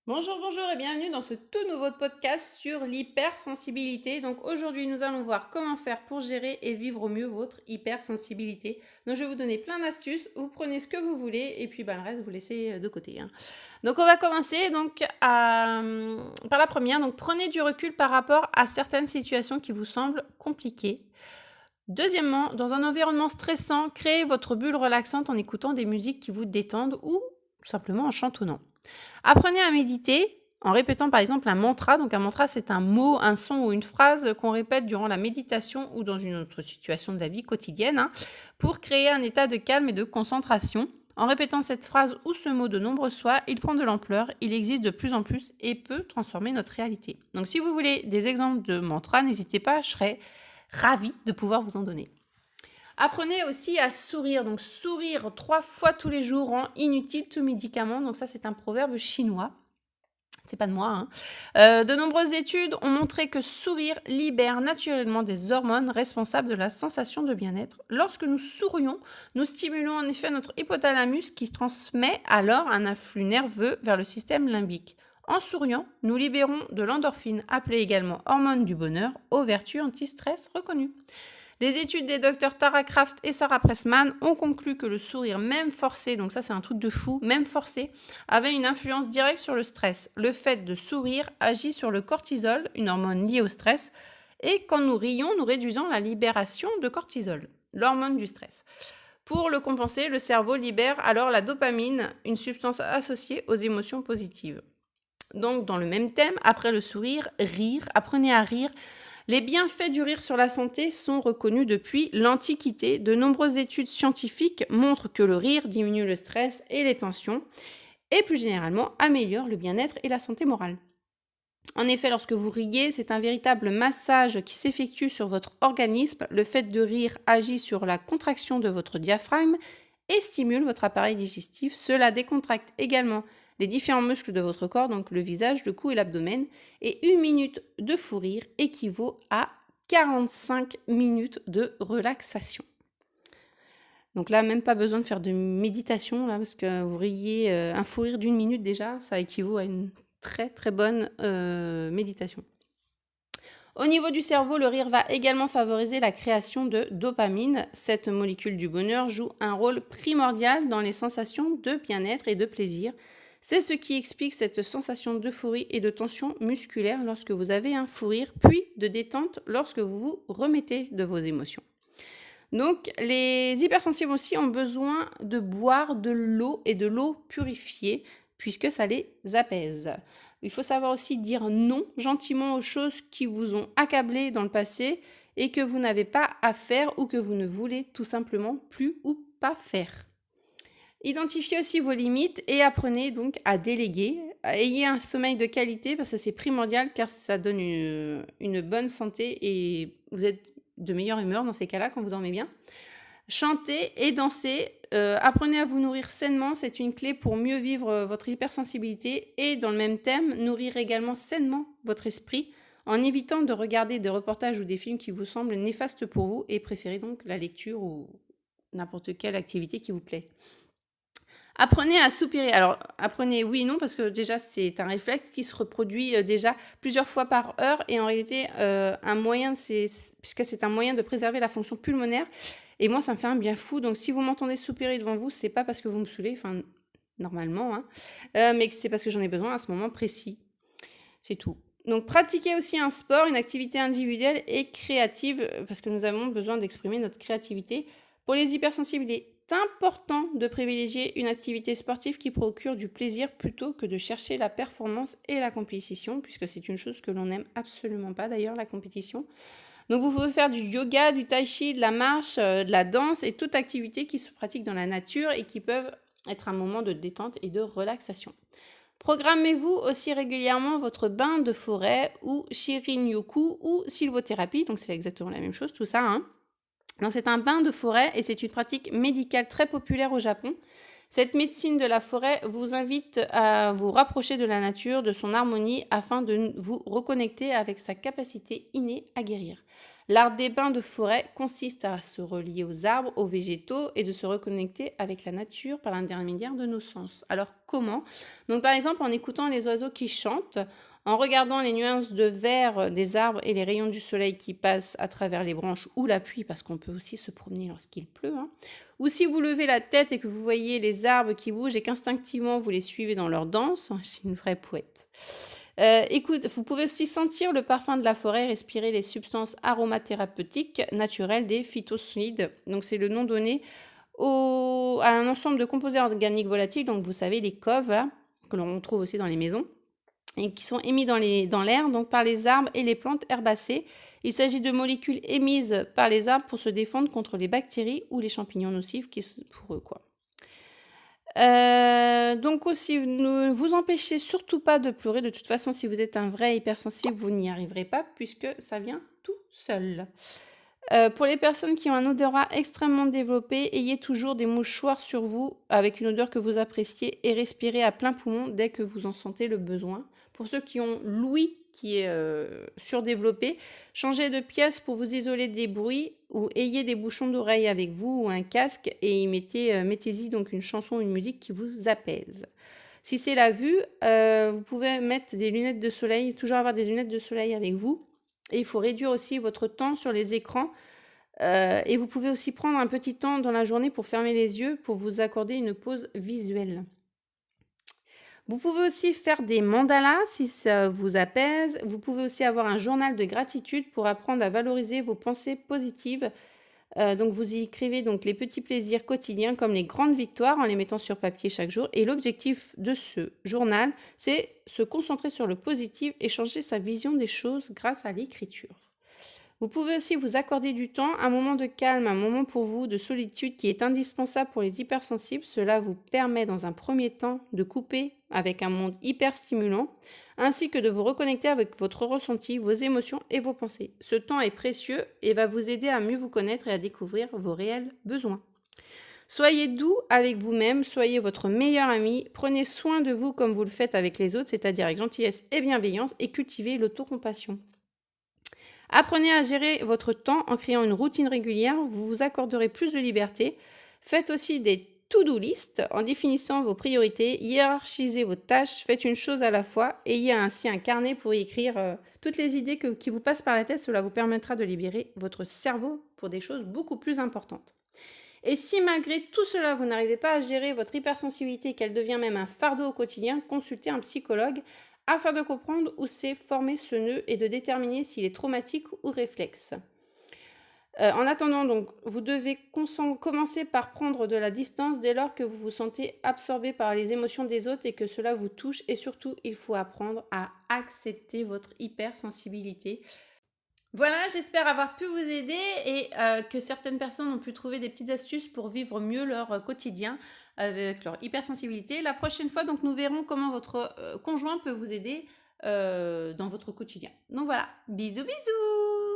Bonjour, bonjour et bienvenue dans ce tout nouveau podcast sur l'hypersensibilité. Donc aujourd'hui, nous allons voir comment faire pour gérer et vivre au mieux votre hypersensibilité. Donc je vais vous donner plein d'astuces, vous prenez ce que vous voulez et puis le reste, vous laissez de côté. Donc on va commencer par la première. Donc prenez du recul par rapport à certaines situations qui vous semblent compliquées. Deuxièmement, dans un environnement stressant, créez votre bulle relaxante en écoutant des musiques qui vous détendent ou tout simplement en chantonnant. Apprenez à méditer en répétant par exemple un mantra. Donc un mantra, c'est un mot, un son ou une phrase qu'on répète durant la méditation ou dans une autre situation de la vie quotidienne pour créer un état de calme et de concentration. En répétant cette phrase ou ce mot de nombreuses fois, il prend de l'ampleur, il existe de plus en plus et peut transformer notre réalité. Donc si vous voulez des exemples de mantras, n'hésitez pas, je serai ravie de pouvoir vous en donner. Apprenez aussi à sourire. Donc sourire 3 fois tous les jours rend inutile tout médicament. Donc ça, c'est un proverbe chinois. C'est pas de moi. De nombreuses études ont montré que sourire libère naturellement des hormones responsables de la sensation de bien-être. Lorsque nous sourions, nous stimulons en effet notre hypothalamus qui transmet alors un afflux nerveux vers le système limbique. En souriant, nous libérons de l'endorphine, appelée également hormone du bonheur, aux vertus anti-stress reconnues. Les études des docteurs Tara Kraft et Sarah Pressman ont conclu que le sourire, même forcé, donc ça c'est un truc de fou, même forcé, avait une influence directe sur le stress. Le fait de sourire agit sur le cortisol, une hormone liée au stress, et quand nous rions, nous réduisons la libération de cortisol, l'hormone du stress. Pour le compenser, le cerveau libère alors la dopamine, une substance associée aux émotions positives. Donc dans le même thème, après le sourire, rire, apprenez à rire. Les bienfaits du rire sur la santé sont reconnus depuis l'Antiquité. De nombreuses études scientifiques montrent que le rire diminue le stress et les tensions et plus généralement améliore le bien-être et la santé morale. En effet, lorsque vous riez, c'est un véritable massage qui s'effectue sur votre organisme. Le fait de rire agit sur la contraction de votre diaphragme et stimule votre appareil digestif. Cela décontracte également les différents muscles de votre corps, donc le visage, le cou et l'abdomen. Et 1 minute de fou rire équivaut à 45 minutes de relaxation. Donc là, même pas besoin de faire de méditation, là, parce que vous riez un fou rire d'1 minute déjà, ça équivaut à une très très bonne méditation. Au niveau du cerveau, le rire va également favoriser la création de dopamine. Cette molécule du bonheur joue un rôle primordial dans les sensations de bien-être et de plaisir. C'est ce qui explique cette sensation d'euphorie et de tension musculaire lorsque vous avez un fou rire, puis de détente lorsque vous vous remettez de vos émotions. Donc, les hypersensibles aussi ont besoin de boire de l'eau et de l'eau purifiée, puisque ça les apaise. Il faut savoir aussi dire non gentiment aux choses qui vous ont accablé dans le passé et que vous n'avez pas à faire ou que vous ne voulez tout simplement plus ou pas faire. Identifiez aussi vos limites et apprenez donc à déléguer. Ayez un sommeil de qualité parce que c'est primordial car ça donne une bonne santé et vous êtes de meilleure humeur dans ces cas-là quand vous dormez bien. Chantez et dansez. Apprenez à vous nourrir sainement, c'est une clé pour mieux vivre votre hypersensibilité. Et dans le même thème, nourrir également sainement votre esprit en évitant de regarder des reportages ou des films qui vous semblent néfastes pour vous et préférez donc la lecture ou n'importe quelle activité qui vous plaît. Apprenez à soupirer. Alors, apprenez oui et non, parce que déjà, c'est un réflexe qui se reproduit déjà plusieurs fois par heure. Et en réalité, puisque c'est un moyen de préserver la fonction pulmonaire. Et moi, ça me fait un bien fou. Donc, si vous m'entendez soupirer devant vous, c'est pas parce que vous me saoulez, enfin, normalement, mais c'est parce que j'en ai besoin à ce moment précis. C'est tout. Donc, pratiquez aussi un sport, une activité individuelle et créative, parce que nous avons besoin d'exprimer notre créativité. Pour les hypersensibles, il est important de privilégier une activité sportive qui procure du plaisir plutôt que de chercher la performance et la compétition, puisque c'est une chose que l'on n'aime absolument pas d'ailleurs, la compétition. Donc vous pouvez faire du yoga, du tai chi, de la marche, de la danse et toute activité qui se pratique dans la nature et qui peuvent être un moment de détente et de relaxation. Programmez-vous aussi régulièrement votre bain de forêt ou Shirin-yoku ou sylvothérapie, donc c'est exactement la même chose tout ça. Donc c'est un bain de forêt et c'est une pratique médicale très populaire au Japon. Cette médecine de la forêt vous invite à vous rapprocher de la nature, de son harmonie, afin de vous reconnecter avec sa capacité innée à guérir. L'art des bains de forêt consiste à se relier aux arbres, aux végétaux et de se reconnecter avec la nature par l'intermédiaire de nos sens. Alors comment? Donc par exemple en écoutant les oiseaux qui chantent, en regardant les nuances de vert des arbres et les rayons du soleil qui passent à travers les branches ou la pluie, parce qu'on peut aussi se promener lorsqu'il pleut, hein. Ou si vous levez la tête et que vous voyez les arbres qui bougent et qu'instinctivement vous les suivez dans leur danse, je suis une vraie poète. Écoute, vous pouvez aussi sentir le parfum de la forêt, respirer les substances aromathérapeutiques naturelles des phytosolides. Donc c'est le nom donné à un ensemble de composés organiques volatiles, donc vous savez les COV, là, que l'on trouve aussi dans les maisons, et qui sont émis dans l'air donc par les arbres et les plantes herbacées. Il s'agit de molécules émises par les arbres pour se défendre contre les bactéries ou les champignons nocifs pour eux, quoi. Donc aussi, ne vous empêchez surtout pas de pleurer. De toute façon, si vous êtes un vrai hypersensible, vous n'y arriverez pas puisque ça vient tout seul. Pour les personnes qui ont un odorat extrêmement développé, ayez toujours des mouchoirs sur vous avec une odeur que vous appréciez et respirez à plein poumon dès que vous en sentez le besoin. Pour ceux qui ont l'ouïe qui est surdéveloppé, changez de pièce pour vous isoler des bruits ou ayez des bouchons d'oreille avec vous ou un casque et mettez-y donc une chanson ou une musique qui vous apaise. Si c'est la vue, vous pouvez mettre des lunettes de soleil, toujours avoir des lunettes de soleil avec vous. Et il faut réduire aussi votre temps sur les écrans. Et vous pouvez aussi prendre un petit temps dans la journée pour fermer les yeux, pour vous accorder une pause visuelle. Vous pouvez aussi faire des mandalas si ça vous apaise. Vous pouvez aussi avoir un journal de gratitude pour apprendre à valoriser vos pensées positives. Donc vous y écrivez donc les petits plaisirs quotidiens comme les grandes victoires en les mettant sur papier chaque jour. Et l'objectif de ce journal, c'est se concentrer sur le positif et changer sa vision des choses grâce à l'écriture. Vous pouvez aussi vous accorder du temps, un moment de calme, un moment pour vous de solitude qui est indispensable pour les hypersensibles. Cela vous permet dans un premier temps de couper avec un monde hyper stimulant, ainsi que de vous reconnecter avec votre ressenti, vos émotions et vos pensées. Ce temps est précieux et va vous aider à mieux vous connaître et à découvrir vos réels besoins. Soyez doux avec vous-même, soyez votre meilleur ami, prenez soin de vous comme vous le faites avec les autres, c'est-à-dire avec gentillesse et bienveillance, et cultivez l'autocompassion. Apprenez à gérer votre temps en créant une routine régulière, vous vous accorderez plus de liberté. Faites aussi des to-do list en définissant vos priorités, hiérarchisez vos tâches, faites une chose à la fois, ayez ainsi un carnet pour y écrire toutes les idées qui vous passent par la tête, cela vous permettra de libérer votre cerveau pour des choses beaucoup plus importantes. Et si malgré tout cela, vous n'arrivez pas à gérer votre hypersensibilité et qu'elle devient même un fardeau au quotidien, consultez un psychologue afin de comprendre où s'est formé ce nœud et de déterminer s'il est traumatique ou réflexe. En attendant, donc, vous devez commencer par prendre de la distance dès lors que vous vous sentez absorbé par les émotions des autres et que cela vous touche. Et surtout, il faut apprendre à accepter votre hypersensibilité. Voilà, j'espère avoir pu vous aider et que certaines personnes ont pu trouver des petites astuces pour vivre mieux leur quotidien avec leur hypersensibilité. La prochaine fois, donc, nous verrons comment votre conjoint peut vous aider dans votre quotidien. Donc voilà, bisous bisous!